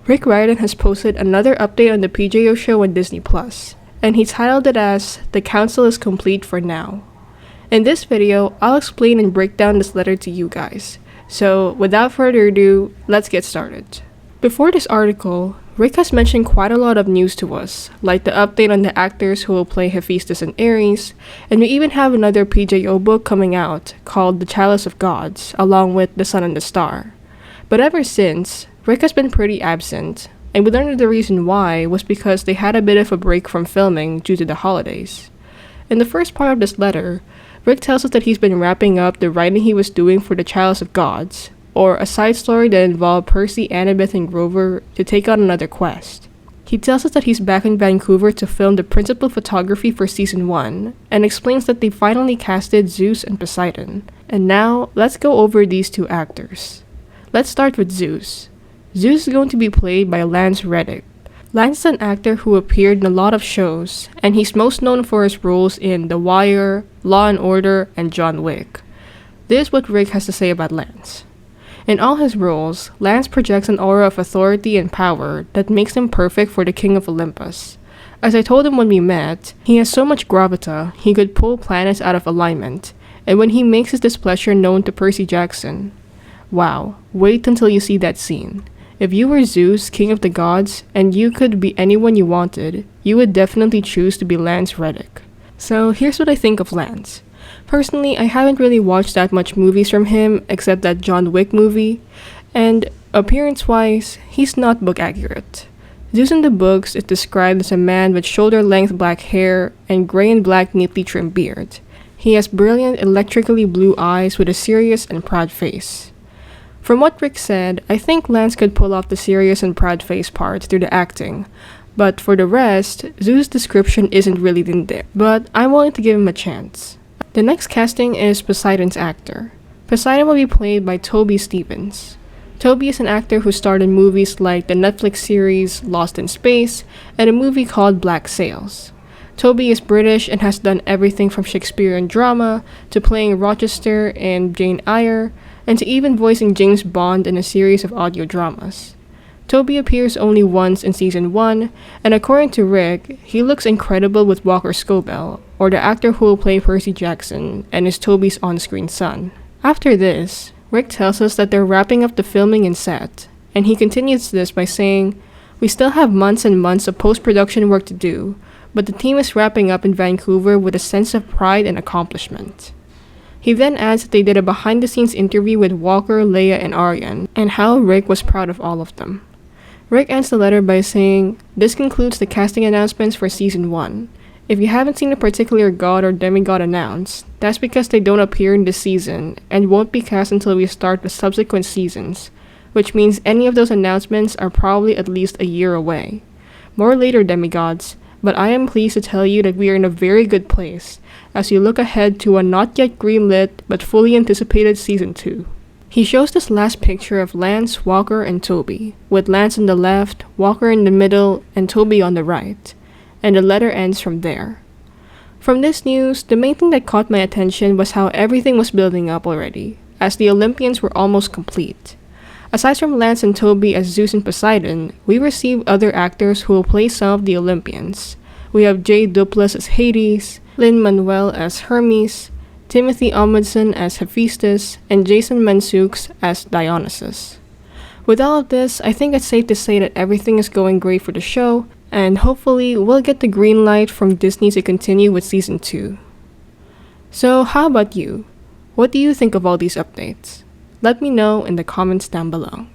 Riordan has posted another update on the PJO show on Disney+, and he titled it as "The Council is complete for now." In this video, I'll explain and break down this letter to you guys. So without further ado, let's get started. Before this article, Rick has mentioned quite a lot of news to us, like the update on the actors who will play Hephaestus and Ares, and we even have another PJO book coming out called The Chalice of Gods, along with The Sun and the Star. But ever since, Rick has been pretty absent, and we learned that the reason why was because they had a bit of a break from filming due to the holidays. In the first part of this letter, Rick tells us that he's been wrapping up the writing he was doing for The Chalice of Gods, or a side story that involved Percy, Annabeth, and Grover to take on another quest. He tells us that he's back in Vancouver to film the principal photography for Season 1, and explains that they finally casted Zeus and Poseidon. And now, let's go over these two actors. Let's start with Zeus. Zeus is going to be played by Lance Reddick. Lance is an actor who appeared in a lot of shows, and he's most known for his roles in The Wire, Law & Order, and John Wick. This is what Rick has to say about Lance. In all his roles, Lance projects an aura of authority and power that makes him perfect for the King of Olympus. As I told him when we met, he has so much gravita, he could pull planets out of alignment, and when he makes his displeasure known to Percy Jackson. Wow, wait until you see that scene. If you were Zeus, king of the gods, and you could be anyone you wanted, you would definitely choose to be Lance Reddick. So here's what I think of Lance. Personally, I haven't really watched that much movies from him except that John Wick movie, and appearance-wise, he's not book accurate. Zeus in the books is described as a man with shoulder-length black hair and gray and black neatly trimmed beard. He has brilliant, electrically blue eyes with a serious and proud face. From what Rick said, I think Lance could pull off the serious and proud face part through the acting, but for the rest, Zeus' description isn't really in there, but I'm willing to give him a chance. The next casting is Poseidon's actor. Poseidon will be played by Toby Stephens. Toby is an actor who starred in movies like the Netflix series Lost in Space and a movie called Black Sails. Toby is British and has done everything from Shakespearean drama to playing Rochester in Jane Eyre, and to even voicing James Bond in a series of audio dramas. Toby appears only once in Season 1, and according to Rick, he looks incredible with Walker Scobell, or the actor who will play Percy Jackson and is Toby's on-screen son. After this, Rick tells us that they're wrapping up the filming and set, and he continues this by saying, "We still have months and months of post-production work to do, but the team is wrapping up in Vancouver with a sense of pride and accomplishment." He then adds that they did a behind-the-scenes interview with Walker, Leah, and Aryan, and how Rick was proud of all of them. Rick ends the letter by saying, "This concludes the casting announcements for Season 1. If you haven't seen a particular god or demigod announced, that's because they don't appear in this season, and won't be cast until we start the subsequent seasons, which means any of those announcements are probably at least a year away. More later, demigods, but I am pleased to tell you that we are in a very good place, as you look ahead to a not yet greenlit but fully anticipated Season 2. He shows this last picture of Lance, Walker, and Toby, with Lance on the left, Walker in the middle, and Toby on the right, and the letter ends from there. From this news, the main thing that caught my attention was how everything was building up already, as the Olympians were almost complete. Aside from Lance and Toby as Zeus and Poseidon, we received other actors who will play some of the Olympians. We have Jay Duplass as Hades, Lin-Manuel as Hermes, Timothy Omundson as Hephaestus, and Jason Mantzoukas as Dionysus. With all of this, I think it's safe to say that everything is going great for the show, and hopefully we'll get the green light from Disney to continue with Season 2. So how about you? What do you think of all these updates? Let me know in the comments down below.